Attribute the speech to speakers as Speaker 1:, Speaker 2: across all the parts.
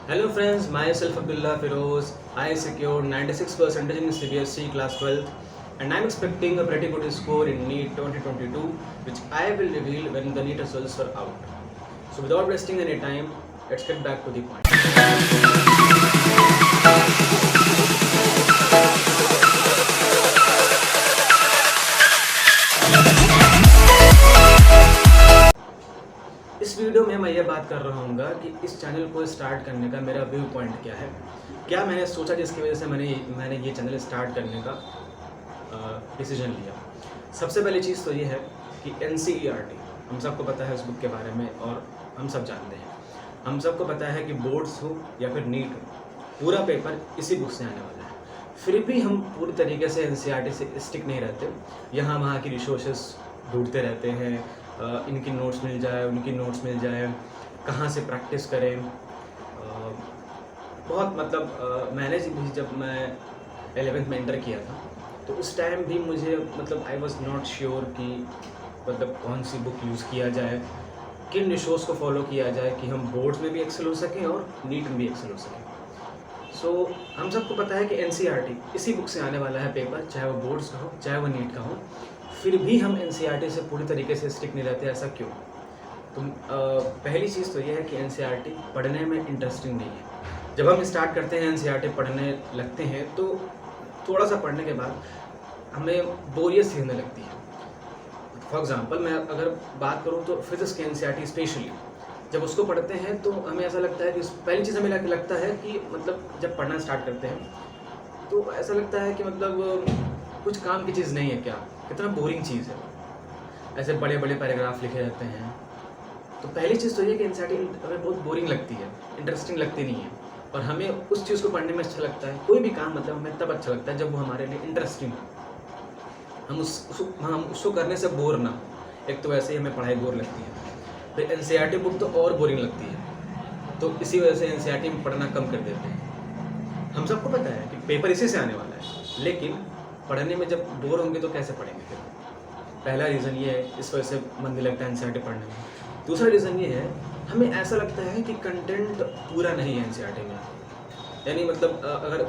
Speaker 1: Hello friends, myself Abdullah Feroz. I secured 96% in CBSE class 12th and I'm expecting a pretty good score in NEET 2022 which I will reveal when the NEET results are out. So without wasting any time, let's get back to the point. इस video में मैं ये बात कर रहा हूँ कि इस चैनल को स्टार्ट करने का मेरा व्यू पॉइंट क्या है, क्या मैंने सोचा जिसकी वजह से मैंने ये चैनल स्टार्ट करने का डिसीजन लिया। सबसे पहली चीज़ तो ये है कि NCERT हम सबको पता है उस बुक के बारे में और हम सब जानते हैं। हम सबको पता है कि बोर्ड्स हो या फिर नीट हो, पूरा पेपर इसी बुक से आने वाला है। फिर भी हम पूरी तरीके से NCERT से स्टिक नहीं रहते, यहाँ वहाँ की रिसोर्सेस ढूंढते रहते हैं। इनकी नोट्स मिल जाए, उनकी नोट्स मिल जाए, कहाँ से प्रैक्टिस करें। बहुत मैंने भी जब मैं 11th में इंटर किया था तो उस टाइम भी मुझे आई वॉज नॉट श्योर कि कौन सी बुक यूज़ किया जाए, किन रिसोर्स को फॉलो किया जाए कि हम बोर्ड्स में भी एक्सेल हो सकें और नीट में भी एक्सेल हो सकें। सो हम सबको पता है कि NCERT इसी बुक से आने वाला है पेपर, चाहे वो बोर्ड्स का हो चाहे वो नीट का हो। फिर भी हम NCERT से पूरी तरीके से स्टिक नहीं रहते, ऐसा क्यों? तो पहली चीज़ तो ये है कि NCERT पढ़ने में इंटरेस्टिंग नहीं है। जब हम स्टार्ट करते हैं NCERT पढ़ने लगते हैं तो थोड़ा सा पढ़ने के बाद हमें बोरियत सी होने लगती है। फॉर एग्ज़ाम्पल मैं अगर बात करूँ तो फिजिक्स के NCERT स्पेशली जब उसको पढ़ते हैं तो हमें ऐसा लगता है कि पहली चीज़ हमें लगता है कि जब पढ़ना स्टार्ट करते हैं तो ऐसा लगता है कि कुछ काम की चीज़ नहीं है, क्या कितना बोरिंग चीज़ है, ऐसे बड़े बड़े पैराग्राफ लिखे रहते हैं। तो पहली चीज़ तो ये कि NCERT हमें बहुत बोरिंग लगती है, इंटरेस्टिंग लगती नहीं है। और हमें उस चीज़ को पढ़ने में अच्छा लगता है, कोई भी काम हमें तब अच्छा लगता है जब वो हमारे लिए इंटरेस्टिंग हो, हम उसको करने से बोर ना हो। एक तो वैसे ही हमें पढ़ाई बोर लगती है, फिर NCERT बुक तो और बोरिंग लगती है, तो इसी वजह से NCERT में पढ़ना कम कर देते हैं। हम सबको पता है कि पेपर इसी से आने वाला है, लेकिन पढ़ने में जब बोर होंगे तो कैसे पढ़ेंगे फिर? पहला रीज़न ये है, इस वजह से मन नहीं लगता है NCERT पढ़ने में। दूसरा रीज़न ये है, हमें ऐसा लगता है कि कंटेंट पूरा नहीं है NCERT में। यानी अगर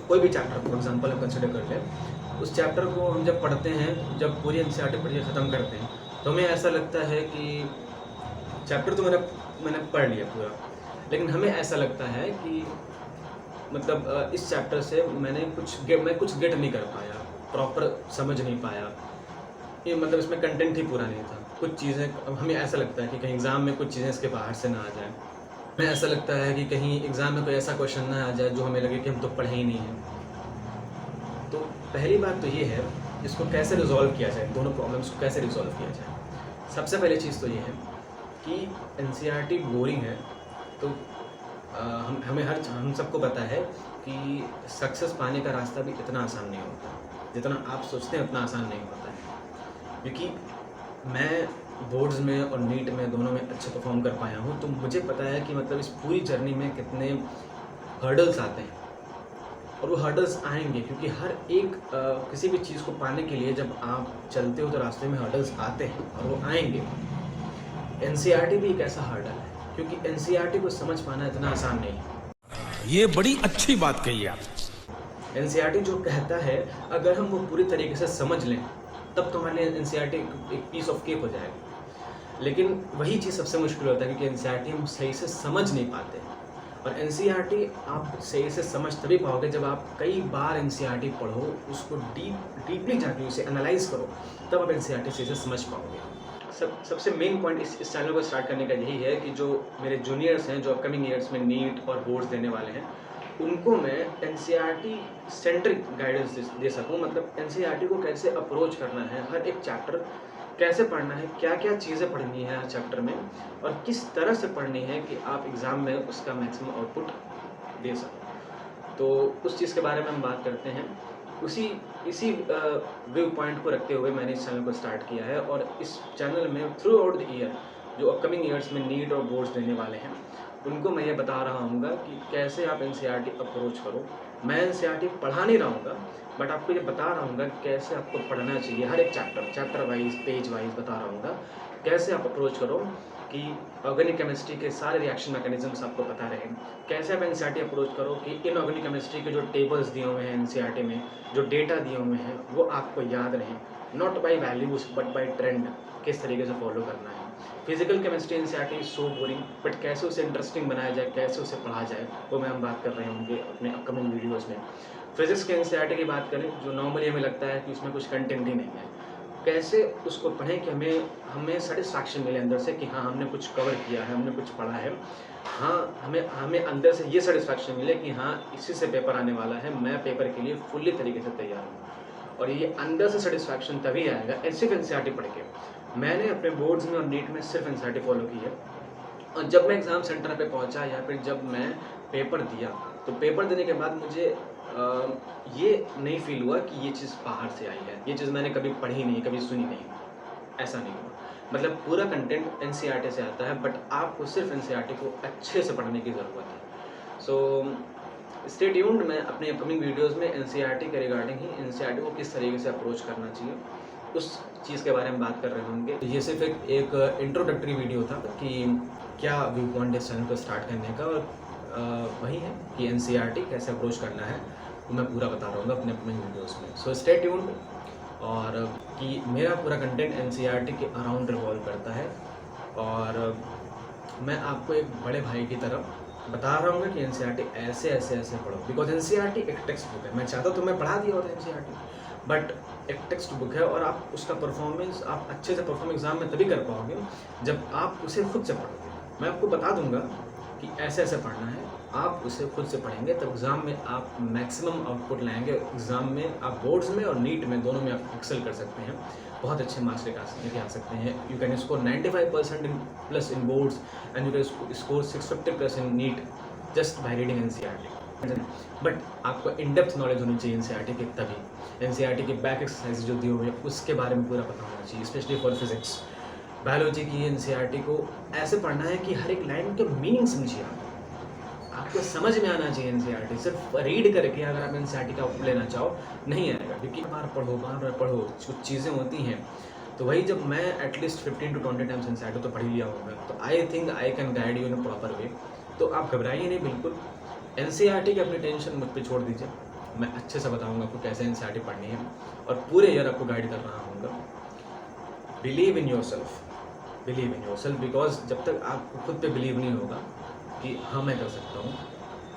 Speaker 1: कोई भी चैप्टर फॉर एग्जांपल हम कंसिडर कर लें, उस चैप्टर को हम जब पढ़ते हैं, जब पूरी NCERT पढ़ के ख़त्म करते हैं तो हमें ऐसा लगता है कि चैप्टर तो मैंने पढ़ लिया पूरा, लेकिन हमें ऐसा लगता है कि इस चैप्टर से मैं कुछ गेट नहीं कर पाया, प्रॉपर समझ नहीं पाया। ये इसमें कंटेंट ही पूरा नहीं था। कुछ चीज़ें हमें ऐसा लगता है कि कहीं एग्ज़ाम में कुछ चीज़ें इसके बाहर से ना आ जाए। हमें ऐसा लगता है कि कहीं एग्ज़ाम में कोई ऐसा क्वेश्चन ना आ जाए जो हमें लगे कि हम तो पढ़े ही नहीं हैं। तो पहली बात तो ये है, इसको कैसे रिज़ॉल्व किया जाए, दोनों प्रॉब्लम्स को कैसे रिज़ॉल्व किया जाए। सबसे पहली चीज़ तो ये है कि NCERT बोरिंग है तो हम सबको पता है कि सक्सेस पाने का रास्ता भी इतना आसान नहीं होता, जितना आप सोचते हैं उतना आसान नहीं होता है। क्योंकि मैं बोर्ड्स में और नीट में दोनों में अच्छे परफॉर्म कर पाया हूँ, तो मुझे पता है कि इस पूरी जर्नी में कितने हर्डल्स आते हैं। और वो हर्डल्स आएंगे क्योंकि हर एक किसी भी चीज़ को पाने के लिए जब आप चलते हो तो रास्ते में हर्डल्स आते हैं और वो आएंगे। NCERT भी एक ऐसा हर्डल है, क्योंकि NCERT को समझ पाना इतना आसान नहीं है।
Speaker 2: ये बड़ी अच्छी बात कही आप।
Speaker 1: NCERT जो कहता है, अगर हम वो पूरी तरीके से समझ लें तब तो हमारे लिए NCERT एक पीस ऑफ केक हो जाएगा। लेकिन वही चीज़ सबसे मुश्किल होता है क्योंकि NCERT हम सही से समझ नहीं पाते। और NCERT आप सही से समझ तभी पाओगे जब आप कई बार NCERT पढ़ो, उसको डीपली जाके उसे एनालाइज करो, तब आप NCERT सही से समझ पाओगे। सबसे मेन पॉइंट इस चैनल को स्टार्ट करने का यही है कि जो मेरे जूनियर्स हैं, जो अपकमिंग ईयर्स में नीट और बोर्ड्स देने वाले हैं, उनको मैं NCERT सेंट्रिक गाइडेंस दे सकूँ। NCERT को कैसे अप्रोच करना है, हर एक चैप्टर कैसे पढ़ना है, क्या क्या चीज़ें पढ़नी है हर चैप्टर में, और किस तरह से पढ़नी है कि आप एग्ज़ाम में उसका मैक्सिमम आउटपुट दे सको। तो उस चीज़ के बारे में हम बात करते हैं। इसी व्यू पॉइंट को रखते हुए मैंने इस चैनल को स्टार्ट किया है। और इस चैनल में थ्रू आउट द ईयर जो अपकमिंग ईयर्स में नीट और बोर्ड्स देने वाले हैं उनको मैं ये बता रहा हूँ कि कैसे आप एनसीईआरटी अप्रोच करो। मैं एनसीईआरटी पढ़ा नहीं रहा हूँ, बट आपको ये बता रहा हूँ कैसे आपको पढ़ना चाहिए। हर एक चैप्टर वाइज, पेज वाइज बता रहा हूँ कैसे आप अप्रोच करो कि ऑर्गेनिक केमिस्ट्री के सारे रिएक्शन मैकेनिज्म्स आपको पता रहे। कैसे आप एनसीईआरटी अप्रोच करो कि इनऑर्गेनिक केमिस्ट्री के जो टेबल्स दिए हुए हैं एनसीईआरटी में, जो डेटा दिए हुए हैं वो आपको याद रहें, not by values but by trend, किस तरीके से फॉलो करना है। Physical chemistry NCERT is so boring, but कैसे उसे इंटरेस्टिंग बनाया जाए, कैसे उसे पढ़ा जाए, वो मैं हम बात कर रहे होंगे अपने अपकमिंग वीडियोज़ में। फिजिक्स के एनसीईआरटी की बात करें, जो नॉर्मली हमें लगता है कि उसमें कुछ कंटेंट ही नहीं है, कैसे उसको पढ़ें कि हमें सेटिस्फैक्शन मिले अंदर से कि हाँ हमने कुछ कवर किया है, हमने कुछ पढ़ा है। हाँ हमें अंदर से ये सेटिस्फैक्शन मिले कि हाँ इसी से पेपर आने वाला है, मैं पेपर के लिए फुल्ली तरीके से तैयार हूँ। और ये अंदर से सेटिस्फैक्शन तभी आएगा सिर्फ एनसीईआरटी पढ़ के। मैंने अपने बोर्ड्स में और नीट में सिर्फ एनसीईआरटी फॉलो की है, और जब मैं एग्ज़ाम सेंटर पे पहुंचा या फिर जब मैं पेपर दिया, तो पेपर देने के बाद मुझे ये नहीं फील हुआ कि ये चीज़ बाहर से आई है, ये चीज़ मैंने कभी पढ़ी नहीं, कभी सुनी नहीं, ऐसा नहीं हुआ। मतलब पूरा कंटेंट एनसीईआरटी से आता है, बट आपको सिर्फ एनसीईआरटी को अच्छे से पढ़ने की ज़रूरत है। सो स्टे ट्यून्ड, मैं अपने अपकमिंग वीडियोज़ में एनसीईआरटी के रिगार्डिंग ही एनसीईआरटी को किस तरीके से अप्रोच करना चाहिए उस चीज़ के बारे में बात कर रहे होंगे। ये सिर्फ एक इंट्रोडक्टरी वीडियो था कि क्या व्यू पॉइंट इस चैनल को स्टार्ट करने का, और वही है कि एनसीईआरटी कैसे अप्रोच करना है वो मैं पूरा बता रहा हूँ अपने अपने वीडियोज़ में। सो स्टे ट्यून्ड, और कि मेरा पूरा कंटेंट एनसीईआरटी के अराउंड रिवॉल्व करता है, और मैं आपको एक बड़े भाई की तरह बता रहा हूँ कि एनसीईआरटी ऐसे ऐसे ऐसे पढ़ो, बिकॉज एनसीईआरटी एक टेक्स्ट बुक है। मैं चाहता तो मैं पढ़ा दिया होता एनसीईआरटी, बट एक टेक्स्ट बुक है, और आप उसका परफॉर्मेंस आप अच्छे से परफॉर्म एग्ज़ाम में तभी कर पाओगे जब आप उसे खुद से पढ़ोगे। मैं आपको बता दूंगा कि ऐसे ऐसे पढ़ना है, आप उसे खुद से पढ़ेंगे तब एग्ज़ाम में आप मैक्सिमम आउटपुट लाएंगे। एग्ज़ाम में आप बोर्ड्स में और नीट में दोनों में आप एक्सेल कर सकते हैं, बहुत अच्छे मार्क्स लेके आ सकते हैं। You can score 95% plus in boards and you can score 650 plus in NEET just by reading NCERT. But आपको इन डेप्थ नॉलेज होनी चाहिए एनसीईआरटी की, तभी एनसीईआरटी के बैक एक्सरसाइज जो दिए हुए हैं उसके बारे में पूरा पता होना चाहिए, स्पेशली फॉर फिजिक्स। बायोलॉजी की एनसीईआरटी को ऐसे पढ़ना है कि हर एक लाइन के मीनिंग समझिए, आपको समझ में आना चाहिए एनसीईआरटी। सिर्फ रीड करके अगर आप एनसीईआरटी का आउटपुट लेना चाहो नहीं आएगा, क्योंकि बार पढ़ो कुछ चीज़ें होती हैं। तो वही जब मैं एटलीस्ट 15 to 20 टाइम्स एनसीईआरटी तो पढ़ ही लिया होगा, तो I think I can guide you in a proper way. तो आप घबराइए नहीं बिल्कुल, एनसीईआरटी की अपनी टेंशन मुझ पर छोड़ दीजिए, मैं अच्छे से बताऊँगा आपको कैसे एनसीईआरटी पढ़नी है, और पूरे ईयर आपको गाइड कर रहा हूँ। Believe in your self, because जब तक आपको खुद पे बिलीव नहीं होगा कि हाँ मैं कर सकता हूँ,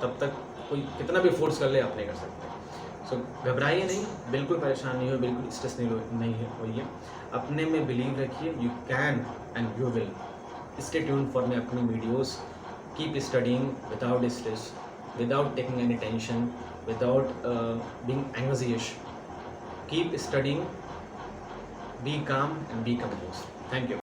Speaker 1: तब तक कोई कितना भी फोर्स कर ले आप नहीं कर सकते। सो घबराइए नहीं, बिल्कुल परेशान नहीं हो, बिल्कुल स्ट्रेस नहीं होइए, अपने में बिलीव रखिए, you can and you will. Stay tuned for my upcoming videos, keep studying without stress, without taking any tension, without being anxious. Keep studying, be calm and be composed. Thank you.